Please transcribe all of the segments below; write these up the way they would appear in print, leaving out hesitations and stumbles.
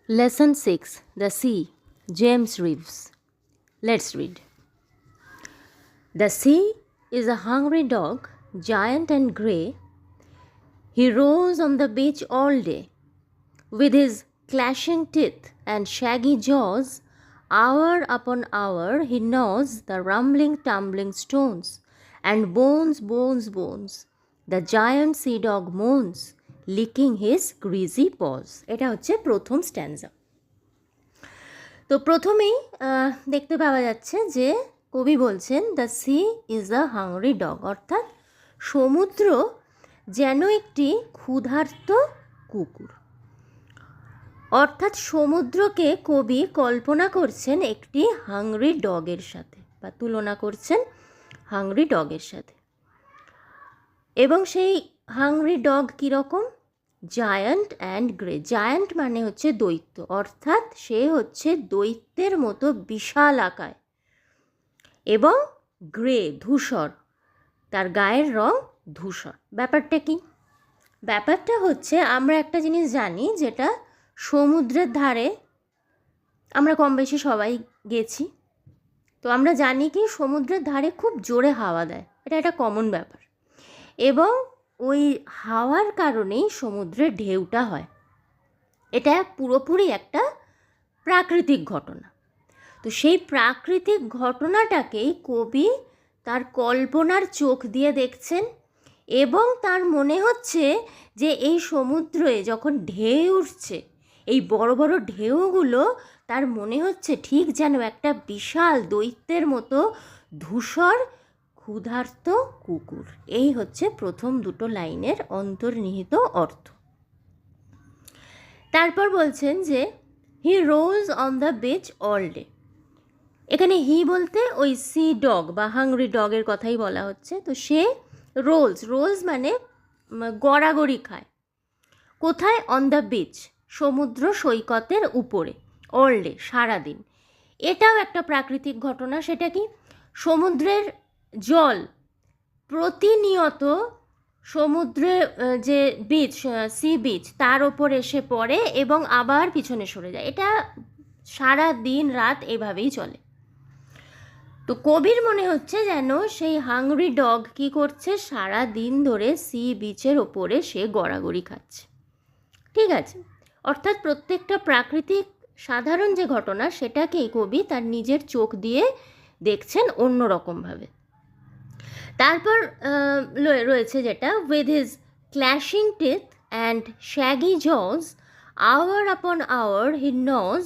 Lesson 6. The Sea. James Reeves. Let's read. The sea is a hungry dog, giant and grey. He roars on the beach all day. With his clashing teeth and shaggy jaws, hour upon hour he gnaws the rumbling, tumbling stones, and bones, bones, bones. The giant sea dog moans, licking his greasy paws. এটা হচ্ছে প্রথম স্ট্যান্জা। তো প্রথমেই দেখতে পাওয়া যাচ্ছে যে কবি বলছেন the sea is a hungry dog, অর্থাৎ সমুদ্র যেন একটি ক্ষুধার্ত কুকুর। অর্থাৎ সমুদ্রকে কবি কল্পনা করছেন একটি হাংরি ডগের সাথে, বা তুলনা করছেন হাংরি ডগের সাথে। এবং সেই হাংরি ডগ কীরকম? Giant and grey. জায়ান্ট মানে হচ্ছে দৈত্য, অর্থাৎ সে হচ্ছে দৈত্যের মতো বিশাল আকায়, এবং গ্রে ধূসর, তার গায়ের রং ধূসর। ব্যাপারটা কি? ব্যাপারটা হচ্ছে আমরা একটা জিনিস জানি, যেটা সমুদ্রের ধারে আমরা কম বেশি সবাই গেছি, তো আমরা জানি কি সমুদ্রের ধারে খুব জোরে হাওয়া দেয়, এটা একটা কমন ব্যাপার। এবং ওই হাওয়ার কারণেই সমুদ্রের ঢেউটা হয়। এটা পুরোপুরি একটা প্রাকৃতিক ঘটনা। তো সেই প্রাকৃতিক ঘটনাটাকেই কবি তার কল্পনার চোখ দিয়ে দেখছেন, এবং তার মনে হচ্ছে যে এই সমুদ্রে যখন ঢেউ উঠছে, এই বড় বড় ঢেউগুলো তার মনে হচ্ছে ঠিক যেন একটা বিশাল দৈত্যের মতো ধূসর ক্ষুধার্ত কুকুর। এই হচ্ছে প্রথম দুটো লাইনের অন্তর্নিহিত অর্থ। তারপর বলছেন যে he rose on the beach all day. এখানে হি বলতে ওই সি ডগ বা হাংরি ডগের কথাই বলা হচ্ছে। তো সে রোলস মানে গড়াগড়ি খায়। কোথায়? অন দ্য বিচ, সমুদ্র সৈকতের উপরে, অল ডে, সারাদিন। এটাও একটা প্রাকৃতিক ঘটনা। সেটা কি? সমুদ্রের জল প্রতিনিয়ত সমুদ্রে যে বিচ, সি বিচ, তার ওপর এসে পড়ে এবং আবার পিছনে সরে যায়। এটা সারা দিন রাত এভাবেই চলে। তো কবির মনে হচ্ছে যেন সেই হাংরি ডগ কি করছে, সারা দিন ধরে সি বিচের ওপরে সে গড়াগড়ি খাচ্ছে। ঠিক আছে? অর্থাৎ প্রত্যেকটা প্রাকৃতিক সাধারণ যে ঘটনা, সেটাকেই কবি তার নিজের চোখ দিয়ে দেখছেন অন্যরকমভাবে। তারপর রয়েছে যেটা with his clashing teeth and shaggy jaws, hour upon hour he gnaws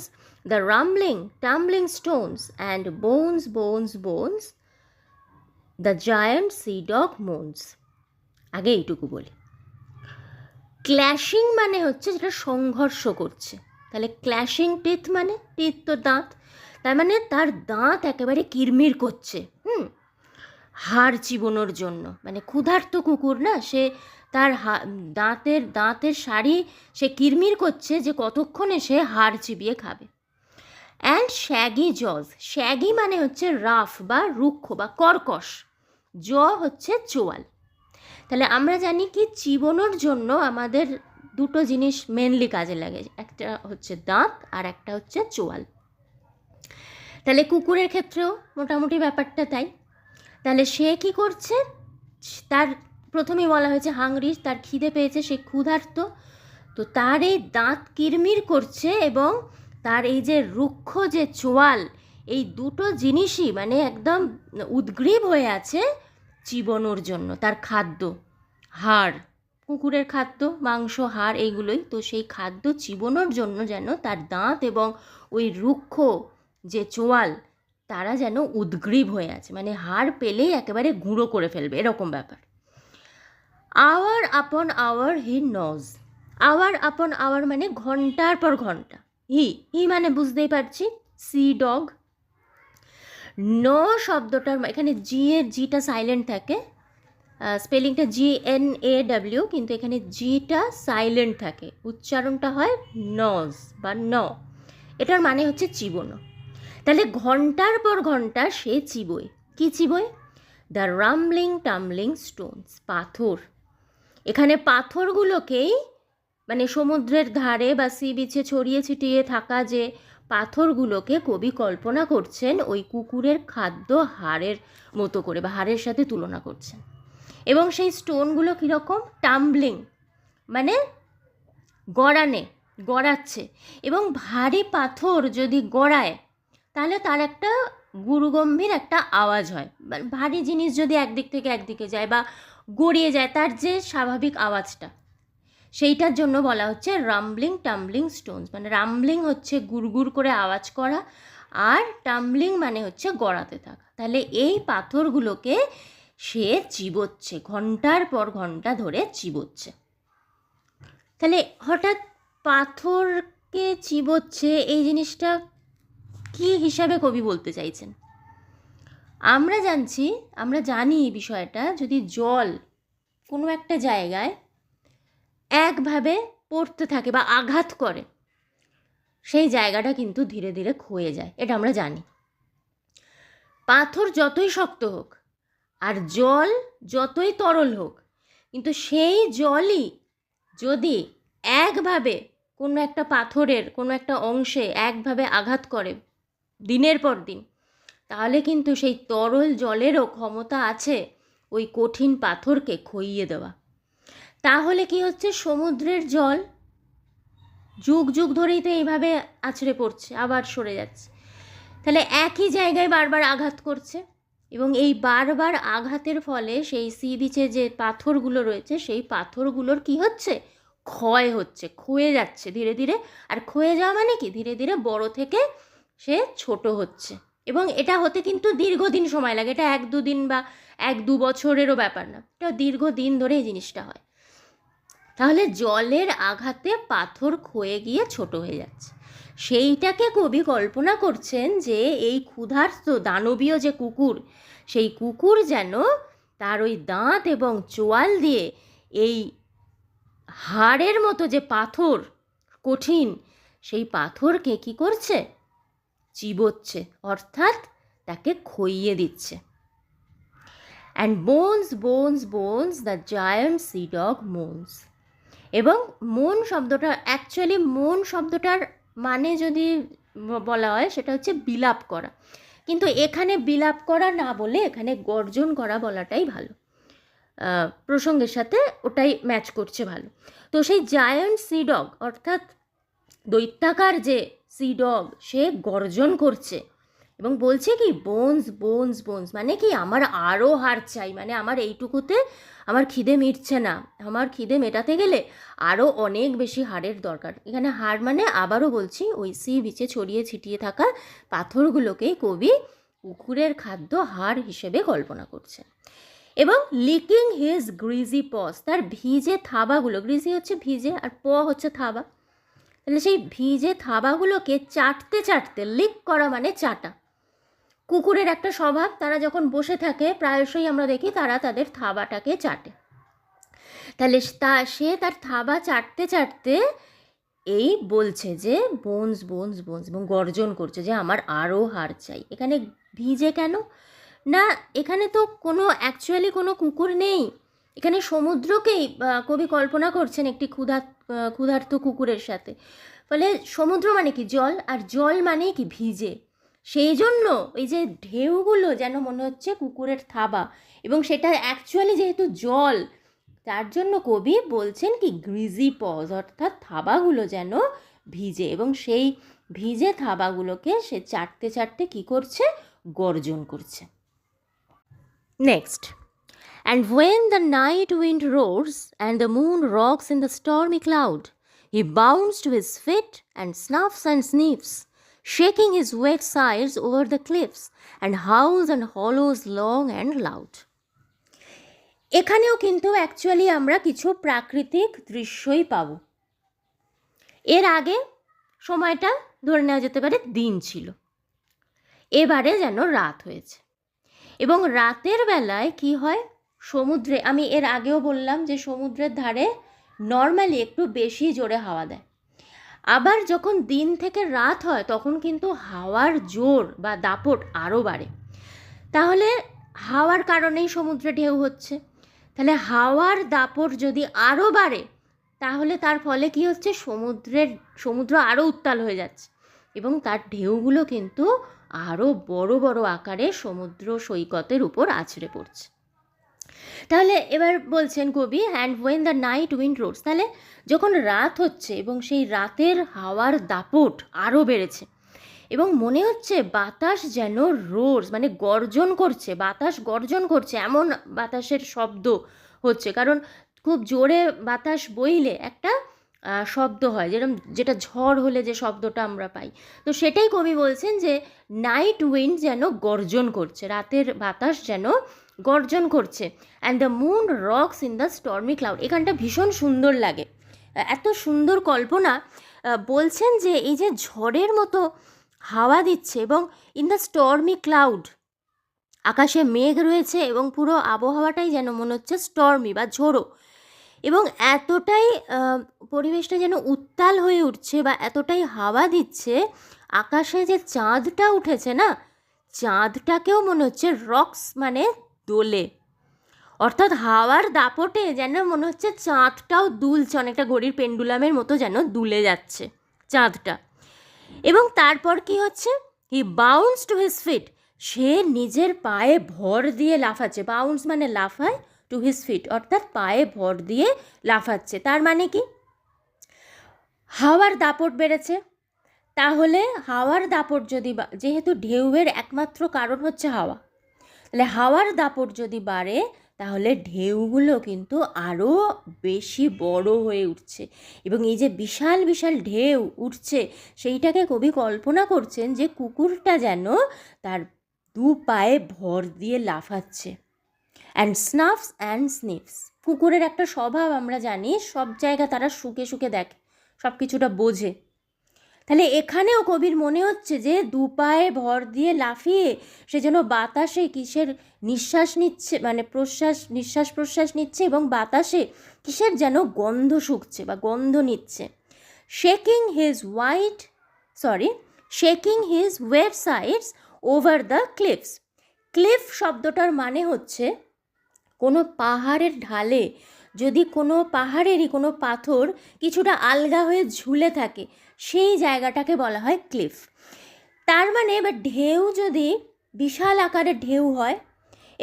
the rumbling tumbling stones and bones bones bones the giant sea dog moans. আগে এইটুকু বলি। ক্ল্যাশিং মানে হচ্ছে যেটা সংঘর্ষ করছে। তাহলে ক্ল্যাশিং টিথ মানে, টিথ তো দাঁত, তার মানে তার দাঁত একেবারে কিরমির করছে, হাড় চিবোনোর জন্য। মানে ক্ষুধার্ত কুকুর না, সে তার দাঁতের শাড়ি সে কিরমির করছে যে কতক্ষণে সে হাড় চিবিয়ে খাবে। অ্যান্ড শ্যাগি জজ, শ্যাগি মানে হচ্ছে রাফ বা রুক্ষ বা কর্কশ, জ হচ্ছে চোয়াল। তাহলে আমরা জানি কি চিবোনোর জন্য আমাদের দুটো জিনিস মেনলি কাজে লাগে, একটা হচ্ছে দাঁত আর একটা হচ্ছে চোয়াল। তাহলে কুকুরের ক্ষেত্রেও মোটামুটি ব্যাপারটা তাই। তাহলে সে কি করছে? তার প্রথমেই বলা হয়েছে হাংরি, তার খিদে পেয়েছে, সে ক্ষুধার্ত। তো তার এই দাঁত কিরমির করছে এবং তার এই যে রুক্ষ যে চোয়াল, এই দুটো জিনিসই মানে একদম উদ্গ্রীব হয়ে আছে চিবোনোর জন্য। তার খাদ্য হাড়, কুকুরের খাদ্য মাংস, হাড়, এইগুলোই। তো সেই খাদ্য চিবোনোর জন্য যেন তার দাঁত এবং ওই রুক্ষ যে চোয়াল, তারা যেন উদ্গ্রীব হয়ে আছে, মানে হাড় পেলেই একেবারে গুঁড়ো করে ফেলবে, এরকম ব্যাপার। Hour upon hour he নজ। Hour upon hour মানে ঘন্টার পর ঘন্টা। হি মানে বুঝতেই পারছি সি ডগ। ন শব্দটার এখানে জিটা সাইলেন্ট থাকে, স্পেলিংটা GNAW, কিন্তু এখানে জিটা সাইলেন্ট থাকে, উচ্চারণটা হয় নজ বা ন। এটার মানে হচ্ছে চিবোনো। তাহলে ঘন্টার পর ঘন্টা সে চিবোয়। কি চিবোয়? দ্য রাম্বলিং টাম্বলিং স্টোনস, পাথর। এখানে পাথরগুলোকেই মানে সমুদ্রের ধারে বা সি বিচে ছড়িয়ে ছিটিয়ে থাকা যে পাথরগুলোকে কবি কল্পনা করছেন ওই কুকুরের খাদ্য হাড়ের মতো করে বা হাড়ের সাথে তুলনা করছেন। এবং সেই স্টোনগুলো কীরকম? টাম্বলিং মানে গড়াচ্ছে। এবং ভারী পাথর যদি গড়ায় তাহলে তার একটা গুরুগম্ভীর একটা আওয়াজ হয়। ভারী জিনিস যদি একদিক থেকে একদিকে যায় বা গড়িয়ে যায়, তার যে স্বাভাবিক আওয়াজটা, সেইটার জন্য বলা হচ্ছে রাম্বলিং টাম্বলিং স্টোনস। মানে রাম্বলিং হচ্ছে গুড়গুড় করে আওয়াজ করা, আর টাম্বলিং মানে হচ্ছে গড়াতে থাকা। তাহলে এই পাথরগুলোকে সে চিবোচ্ছে, ঘন্টার পর ঘন্টা ধরে চিবোচ্ছে। তাহলে হঠাৎ পাথরকে চিবোচ্ছে, এই জিনিসটা কি হিসাবে কবি বলতে চাইছেন? আমরা জানি এই বিষয়টা, যদি জল কোনো একটা জায়গায় একভাবে পড়তে থাকে বা আঘাত করে, সেই জায়গাটা কিন্তু ধীরে ধীরে ক্ষয়ে যায়, এটা আমরা জানি। পাথর যতই শক্ত হোক আর জল যতই তরল হোক, কিন্তু সেই জলই যদি একভাবে কোনো একটা পাথরের কোনো একটা অংশে একভাবে আঘাত করে দিনের পর দিন, তাহলে কিন্তু সেই তরল জলেরও ক্ষমতা আছে ওই কঠিন পাথরকে ক্ষইয়ে দেওয়া। তাহলে কি হচ্ছে? সমুদ্রের জল যুগ যুগ ধরেই তো এইভাবে আছড়ে পড়ছে, আবার সরে যাচ্ছে। তাহলে একই জায়গায় বারবার আঘাত করছে, এবং এই বারবার আঘাতের ফলে সেই সি বিচে যে পাথরগুলো রয়েছে, সেই পাথরগুলোর কি হচ্ছে? ক্ষয় হচ্ছে, ক্ষয়ে যাচ্ছে ধীরে ধীরে। আর ক্ষয়ে যাওয়া মানে কি? ধীরে ধীরে বড় থেকে সে ছোট হচ্ছে। এবং এটা হতে কিন্তু দীর্ঘদিন সময় লাগে, এটা 1-2 দিন বা 1-2 বছরেরও ব্যাপার না, এটা দীর্ঘদিন ধরে এই জিনিসটা হয়। তাহলে জলের আঘাতে পাথর ক্ষয়ে গিয়ে ছোট হয়ে যাচ্ছে। সেইটাকে কবি কল্পনা করছেন যে এই ক্ষুধার্ত দানবীয় যে কুকুর, সেই কুকুর যেন তার ওই দাঁত এবং চোয়াল দিয়ে এই হাড়ের মতো যে পাথর কঠিন, সেই পাথরকে কি করছে? চিবোচ্ছে, অর্থাৎ তাকে ক্ষইয়ে দিচ্ছে। And bones bones bones the giant sea dog moans. এবং মন শব্দটা, অ্যাকচুয়ালি মন শব্দটার মানে যদি বলা হয় সেটা হচ্ছে বিলাপ করা, কিন্তু এখানে বিলাপ করা না বলে এখানে গর্জন করা বলাটাই ভালো, প্রসঙ্গের সাথে ওটাই ম্যাচ করছে ভালো। তো সেই জায়ান্ট সি ডগ অর্থাৎ দৈত্যাকার যে সি ডগ, সে গর্জন করছে এবং বলছে কি? বোনস বোনস বোনস, মানে কি? আমার আরও হাড় চাই, মানে আমার এইটুকুতে আমার খিদে মিটছে না, আমার খিদে মেটাতে গেলে আরও অনেক বেশি হাড়ের দরকার। এখানে হাড় মানে, আবারও বলছি, ওই সি বিচে ছড়িয়ে ছিটিয়ে থাকা পাথরগুলোকেই কবি কুকুরের খাদ্য হাড় হিসেবে কল্পনা করছে। এবং লিকিং হিজ গ্রিজি পস, তার ভিজে থাবাগুলো, গ্রিজি হচ্ছে ভিজে আর প হচ্ছে থাবা, তাহলে সেই ভিজে থাবাগুলোকে চাটতে চাটতে, লিক করা মানে চাটা, কুকুরের একটা স্বভাব, তারা যখন বসে থাকে প্রায়শই আমরা দেখি তারা তাদের থাবাটাকে চাটে। তাহলে সে তার থাবা চাটতে চাটতে এই বলছে যে বোনস বোনস বোনস, এবং গর্জন করছে যে আমার আরও হাড় চাই। এখানে ভিজে কেন না? এখানে তো কোনো অ্যাকচুয়ালি কোনো কুকুর নেই, এখানে সমুদ্রকেই কবি কল্পনা করছেন একটি ক্ষুধার্ত কুকুরের সাথে। ফলে সমুদ্র মানে কি? জল, আর জল মানে কি? ভিজে। সেই জন্য ওই যে ঢেউগুলো যেন মনে হচ্ছে কুকুরের থাবা, এবং সেটা অ্যাকচুয়ালি যেহেতু জল, তার জন্য কবি বলছেন কি? গ্রিজি পজ, অর্থাৎ থাবাগুলো যেন ভিজে, এবং সেই ভিজে থাবাগুলোকে সে চাটতে চাটতে কী করছে? গর্জন করছে। Next, and when the night wind roars and the moon rocks in the stormy cloud, he bounds to his feet and snuffs and sniffs, shaking his wet sides over the cliffs, and howls and hollows long and loud. এখানেও কিন্তু actually আমরা কিছু প্রাকৃতিক দৃশ্যই পাব। এর আগে সময়টা ধরে নেওয়া যেতে পারে দিন ছিল, এবারে যেন রাত হয়েছে। এবং রাতের বেলায় কি হয়? সমুদ্রে, আমি এর আগেও বললাম যে সমুদ্রের ধারে নর্মালি একটু বেশি জোরে হাওয়া দেয়, আবার যখন দিন থেকে রাত হয় তখন কিন্তু হাওয়ার জোর বা দাপট আরও বাড়ে। তাহলে হাওয়ার কারণেই সমুদ্রে ঢেউ হচ্ছে। তাহলে হাওয়ার দাপট যদি আরও বাড়ে তাহলে তার ফলে কি হচ্ছে, সমুদ্র আরও উত্তাল হয়ে যাচ্ছে এবং তার ঢেউগুলো কিন্তু আরও বড় বড় আকারে সমুদ্র সৈকতের উপর আছড়ে পড়ছে। তাহলে এবার বলছেন কবি, and when the night wind roars, তাহলে যখন রাত হচ্ছে এবং সেই রাতের হাওয়ার দাপট আরও বেড়েছে এবং মনে হচ্ছে বাতাস যেন রোজ মানে গর্জন করছে, বাতাস গর্জন করছে, এমন বাতাসের শব্দ হচ্ছে, কারণ খুব জোরে বাতাস বইলে একটা শব্দ হয়, যেটা ঝড় হলে যে শব্দটা আমরা পাই। তো সেটাই কবি বলছেন যে নাইট উইন্ড যেন গর্জন করছে, রাতের বাতাস যেন গর্জন করছে। And the moon rocks in the stormy cloud, এখানটা ভীষণ সুন্দর লাগে, এত সুন্দর কল্পনা। বলছেন যে এই যে ঝড়ের মতো হাওয়া দিচ্ছে এবং ইন দ্য স্টর্মি ক্লাউড, আকাশে মেঘ রয়েছে এবং পুরো আবহাওয়াটাই যেন মনে হচ্ছে স্টর্মি বা ঝোড়ো, এবং এতটাই পরিবেশটা যেন উত্তাল হয়ে উঠছে বা এতটাই হাওয়া দিচ্ছে, আকাশে যে চাঁদটা উঠেছে না, চাঁদটাকেও মনে হচ্ছে রক্স মানে দোলে, অর্থাৎ হাওয়ার দাপটে যেন মনে হচ্ছে চাঁদটাও দুলছে, অনেকটা ঘড়ির পেন্ডুলামের মতো যেন দুলে যাচ্ছে চাঁদটা। এবং তারপর কি হচ্ছে, হি বাউন্স টু হিজ ফিট, সে নিজের পায়ে ভর দিয়ে লাফাচ্ছে, বাউন্স মানে লাফায়, টু হিজ ফিট অর্থাৎ পায়ে ভর দিয়ে লাফাচ্ছে। তার মানে কি, হাওয়ার দাপট বেড়েছে, তাহলে হাওয়ার দাপট যদি, যেহেতু ঢেউয়ের একমাত্র কারণ হচ্ছে হাওয়া, তাহলে হাওয়ার দাপট যদি বাড়ে তাহলে ঢেউগুলো কিন্তু আরও বেশি বড় হয়ে উঠছে, এবং এই যে বিশাল বিশাল ঢেউ উঠছে সেইটাকে কবি কল্পনা করছেন যে কুকুরটা যেন তার দু পায়ে ভর দিয়ে লাফাচ্ছে। অ্যান্ড স্নাফস অ্যান্ড স্নিফস, কুকুরের একটা স্বভাব আমরা জানি, সব জায়গা তারা শুকে শুকে দেখে, সব কিছুটা বোঝে। তাহলে এখানেও কবির মনে হচ্ছে যে দু পায়ে ভর দিয়ে লাফিয়ে সে যেন বাতাসে কিসের নিঃশ্বাস নিচ্ছে, মানে নিঃশ্বাস প্রশ্বাস নিচ্ছে এবং বাতাসে কিসের যেন গন্ধ শুকছে বা গন্ধ নিচ্ছে। Shaking his wave sides over the cliffs, cliff শব্দটার মানে হচ্ছে কোনো পাহাড়ের ঢালে যদি কোনো পাহাড়েরই কোনো পাথর কিছুটা আলগা হয়ে ঝুলে থাকে, সেই জায়গাটাকে বলা হয় ক্লিফ। তার মানে এবার ঢেউ যদি বিশাল আকারের ঢেউ হয়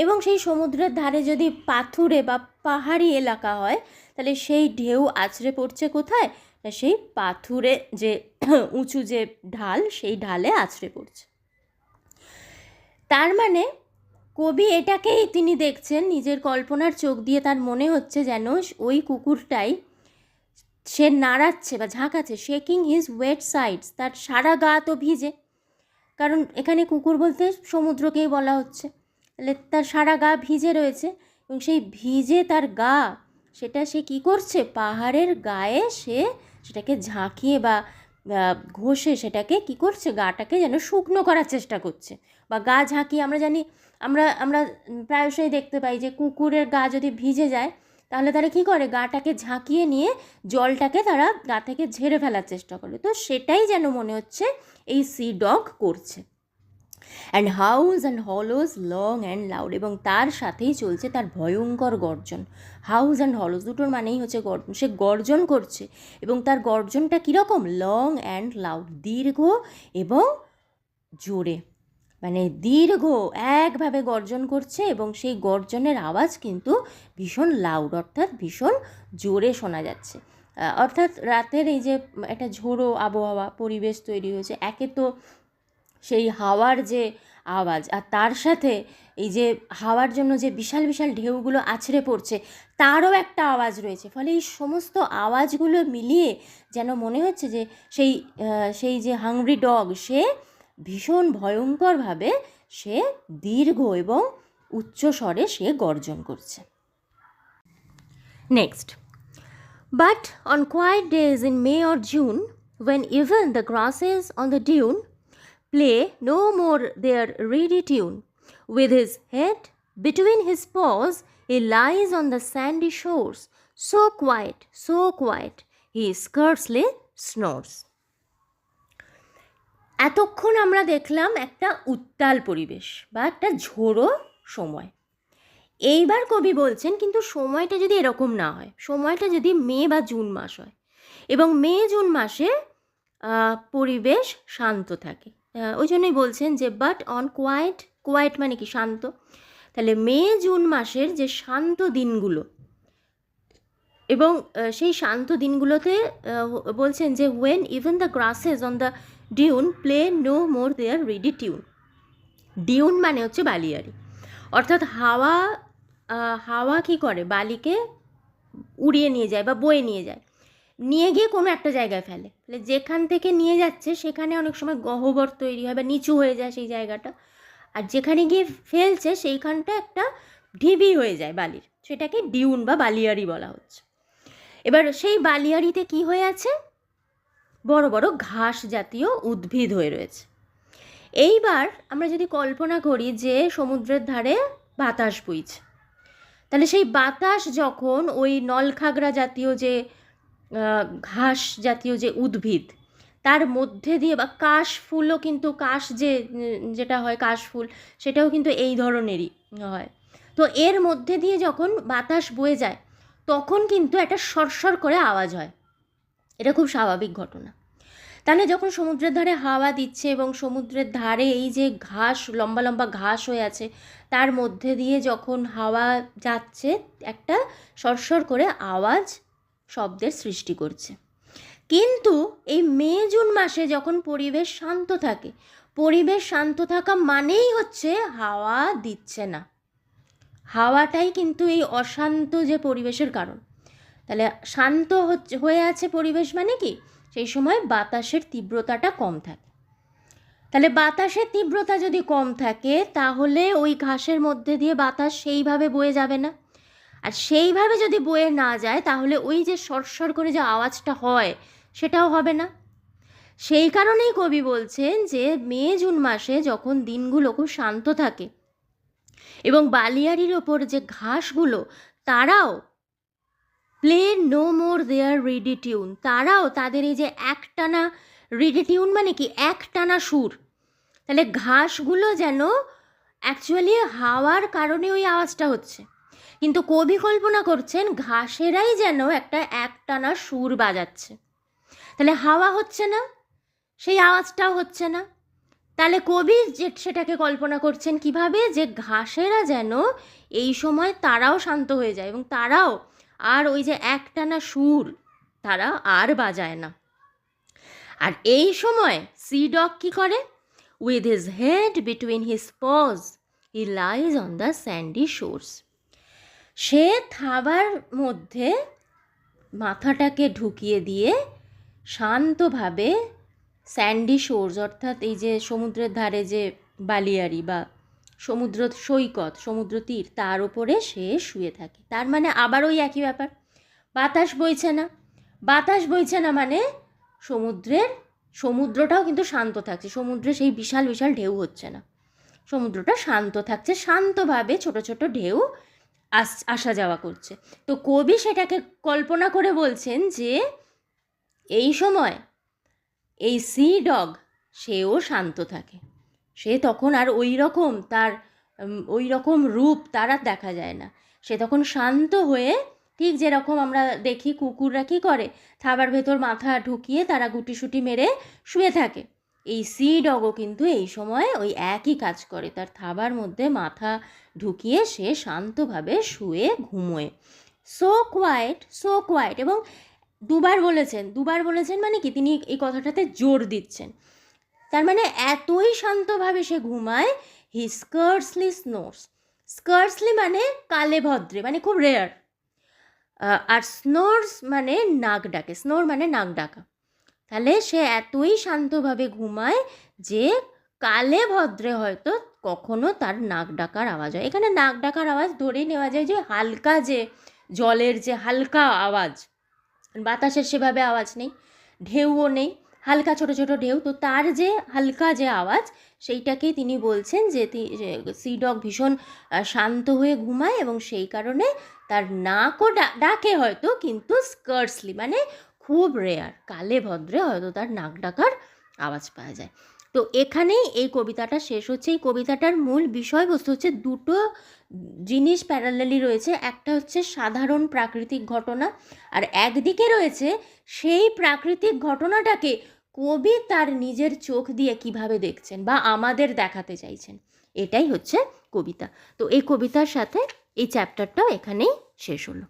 এবং সেই সমুদ্রের ধারে যদি পাথুরে বা পাহাড়ি এলাকা হয়, তাহলে সেই ঢেউ আছড়ে পড়ছে কোথায়, সেই পাথুরে যে উঁচু যে ঢাল, সেই ঢালে আছড়ে পড়ছে। তার মানে কবি এটাকেই তিনি দেখছেন নিজের কল্পনার চোখ দিয়ে, তার মনে হচ্ছে যেন ওই কুকুরটাই সে নাড়াচ্ছে বা ঝাঁকাচ্ছে, শেকিং হিজ ওয়েট সাইডস, তার সারা গা তো ভিজে, কারণ এখানে কুকুর বলতে সমুদ্রকেই বলা হচ্ছে, তাহলে তার সারা গা ভিজে রয়েছে এবং সেই ভিজে তার গা, সেটা সে কী করছে, পাহাড়ের গায়ে সে সেটাকে ঝাঁকিয়ে বা ঘষে সেটাকে কী করছে, গাটাকে যেন শুকনো করার চেষ্টা করছে বা গা ঝাঁকিয়ে, আমরা জানি আমরা প্রায়শই দেখতে পাই যে কুকুরের গা যদি ভিজে যায় তাহলে তারা কী করে, গাটাকে ঝাঁকিয়ে নিয়ে জলটাকে তারা গা থেকে ঝেড়ে ফেলার চেষ্টা করে, তো সেটাই যেন মনে হচ্ছে এই সি ডগ করছে। And house and hollows long and loud, এবং তার সাথেই চলছে তার ভয়ঙ্কর গর্জন। হাউস অ্যান্ড হলোজ দুটোর মানেই হচ্ছে গর্জন, সে গর্জন করছে এবং তার গর্জনটা কীরকম, লং অ্যান্ড লাউড, দীর্ঘ এবং জোরে, মানে দীর্ঘ একভাবে গর্জন করছে এবং সেই গর্জনের আওয়াজ কিন্তু ভীষণ লাউড অর্থাৎ ভীষণ জোরে শোনা যাচ্ছে। অর্থাৎ রাতের এই যে একটা ঝোড়ো আবহাওয়া পরিবেশ তৈরি হয়েছে, একে তো সেই হাওয়ার যে আওয়াজ, আর তার সাথে এই যে হাওয়ার জন্য যে বিশাল বিশাল ঢেউগুলো আছড়ে পড়ছে তারও একটা আওয়াজ রয়েছে, ফলে এই সমস্ত আওয়াজগুলো মিলিয়ে যেন মনে হচ্ছে যে সেই যে হাংরি ডগ সে ভীষণ ভয়ঙ্করভাবে সে দীর্ঘ এবং উচ্চ স্বরে সে গর্জন করছে। Next, but on quiet days in May or June, when even the grasses on the dune play no more their reedy tune, with his head between his paws he lies on the sandy shores, so quiet, he scarcely snores. এতক্ষণ আমরা দেখলাম একটা উত্তাল পরিবেশ বা একটা ঝোড়ো সময়। এইবার কবি বলছেন কিন্তু সময়টা যদি এরকম না হয়, সময়টা যদি মে বা জুন মাস হয় এবং মে জুন মাসে পরিবেশ শান্ত থাকে, ওই জন্যই বলছেন যে বাট অন কোয়াইট, কোয়াইট মানে কি শান্ত, তাহলে মে জুন মাসের যে শান্ত দিনগুলো এবং সেই শান্ত দিনগুলোতে বলছেন যে when even the grasses on the dune play no more their reedy tune. Dune মানে হচ্ছে বালিয়াড়ি, অর্থাৎ হাওয়া হাওয়া কী করে, বালিকে উড়িয়ে নিয়ে যায় বা বয়ে নিয়ে যায়, নিয়ে গিয়ে কোনো একটা জায়গায় ফেলে, যেখান থেকে নিয়ে যাচ্ছে সেখানে অনেক সময় গহ্বর তৈরি হয় বা নিচু হয়ে যায় সেই জায়গাটা, আর যেখানে গিয়ে ফেলছে সেইখানটা একটা ঢিবি হয়ে যায় বালির, সেটাকে ডিউন বা বালিয়াড়ি বলা হচ্ছে। এবার সেই বালিয়াড়িতে কি হয়ে আছে, বড় বড় ঘাস জাতীয় উদ্ভিদ হয়ে রয়েছে। এইবার আমরা যদি কল্পনা করি যে সমুদ্রের ধারে বাতাস বইছে, তাহলে সেই বাতাস যখন ওই নলখাগড়া জাতীয় যে ঘাস জাতীয় যে উদ্ভিদ তার মধ্যে দিয়ে, বা কাশ ফুলও কিন্তু, কাশ যেটা হয় কাশফুল, সেটাও কিন্তু এই ধরনেরই হয়, তো এর মধ্যে দিয়ে যখন বাতাস বয়ে যায় তখন কিন্তু একটা সরসর করে আওয়াজ হয়, এটা খুব স্বাভাবিক ঘটনা। তাহলে যখন সমুদ্রের ধারে হাওয়া দিচ্ছে এবং সমুদ্রের ধারে এই যে ঘাস, লম্বা লম্বা ঘাস হয়ে আছে, তার মধ্যে দিয়ে যখন হাওয়া যাচ্ছে একটা সরসর করে আওয়াজ, শব্দের সৃষ্টি করছে। কিন্তু এই মে জুন মাসে যখন পরিবেশ শান্ত থাকে, পরিবেশ শান্ত থাকা মানেই হচ্ছে হাওয়া দিচ্ছে না, হাওয়াটাই কিন্তু এই অশান্ত যে পরিবেশের কারণ। তাহলে শান্ত হয়ে আছে পরিবেশ মানে কি, সেই সময় বাতাসের তীব্রতাটা কম থাকে। তাহলে বাতাসের তীব্রতা যদি কম থাকে তাহলে ওই ঘাসের মধ্যে দিয়ে বাতাস সেইভাবে বয়ে যাবে না, আর সেইভাবে যদি বয়ে না যায় তাহলে ওই যে সরসর করে যে আওয়াজটা হয় সেটাও হবে না। সেই কারণেই কবি বলছেন যে মে জুন মাসে যখন দিনগুলো খুব শান্ত থাকে এবং বালিয়াড়ির ওপর যে ঘাসগুলো তারাও play no more their reedy tune, তারাও তাদের এই যে একটানা, রিডি টিউন মানে কি একটানা সুর, তাহলে ঘাসগুলো যেন অ্যাকচুয়ালি হাওয়ার কারণে ওই আওয়াজটা হচ্ছে, কিন্তু কবি কল্পনা করছেন ঘাসেরাই যেন একটা একটানা সুর বাজাচ্ছে, তাহলে হাওয়া হচ্ছে না, সেই আওয়াজটাও হচ্ছে না। তাহলে কবি সেটাকে কল্পনা করছেন কিভাবে, যে ঘাসেরা যেন এই সময় তারাও শান্ত হয়ে যায় এবং তারাও আর ওই যে একটানা সুর তারা আর বাজায় না। আর এই সময় সি ডগ কী করে, with his head between his paws he lies on the sandy shores, সে থাবার মধ্যে মাথাটাকে ঢুকিয়ে দিয়ে শান্তভাবে স্যান্ডি শোর্স, অর্থাৎ এই যে সমুদ্রের ধারে যে বালিয়াড়ি বা সমুদ্র সৈকত, সমুদ্র তীর, তার উপরে সে শুয়ে থাকে। তার মানে আবার ওই একই ব্যাপার, বাতাস বইছে না, বাতাস বইছে না মানে সমুদ্রটাও কিন্তু শান্ত থাকছে, সমুদ্রে সেই বিশাল বিশাল ঢেউ হচ্ছে না, সমুদ্রটা শান্ত থাকছে, শান্তভাবে ছোট ছোট ঢেউ আসা যাওয়া করছে। তো কবি সেটাকে কল্পনা করে বলছেন যে এই সময় এই সি ডগ সেও শান্ত থাকে, সে তখন আর ওই রকম রূপ তার আর দেখা যায় না, সে তখন শান্ত হয়ে, ঠিক যেরকম আমরা দেখি কুকুররা কী করে, থাবার ভেতর মাথা ঢুকিয়ে তারা গুটিসুটি মেরে শুয়ে থাকে, এই সি ডগও কিন্তু এই সময় ওই একই কাজ করে, তার থাবার মধ্যে মাথা ঢুকিয়ে সে শান্তভাবে শুয়ে ঘুমোয়। সো কোয়াইট, এবং দুবার বলেছেন মানে কি, তিনি এই কথাটাতে জোর দিচ্ছেন, তার মানে এতই শান্তভাবে সে ঘুমায়, হি স্কার্সলি স্নোর্স, স্কার্সলি মানে কালে ভদ্রে, মানে খুব রেয়ার, আর স্নোর্স মানে নাক ডাকে, স্নোর মানে নাক ডাকা, তাহলে সে এতই শান্তভাবে ঘুমায় যে কালে ভদ্রে হয়তো কখনো তার নাক ডাকার আওয়াজ হয়। এখানে নাক ডাকার আওয়াজ ধরেই নেওয়া যায় যে হালকা, যে জলের যে হালকা আওয়াজ, বাতাসের সেভাবে আওয়াজ নেই, ঢেউও নেই, হালকা ছোট ছোট ঢেউ, তো তার যে হালকা যে আওয়াজ সেইটাকেই তিনি বলছেন যে সি ডগ ভীষণ শান্ত হয়ে ঘুমায় এবং সেই কারণে তার নাকও ডাকে হয়তো, কিন্তু স্কার্সলি মানে খুব রেয়ার, কালে ভদ্রে হয়তো তার নাক ডাকার আওয়াজ পাওয়া যায়। তো এখানেই এই কবিতাটা শেষ হচ্ছে। এই কবিতাটার মূল বিষয়বস্তু হচ্ছে দুটো জিনিস প্যারালালি রয়েছে। একটা হচ্ছে সাধারণ প্রাকৃতিক ঘটনা, আর একদিকে রয়েছে সেই প্রাকৃতিক ঘটনাটাকে কবি তার নিজের চোখ দিয়ে কিভাবে দেখছেন বা আমাদের দেখাতে চাইছেন, এটাই হচ্ছে কবিতা। তো এই কবিতার সাথে এই চ্যাপ্টারটাও এখানেই শেষ হলো।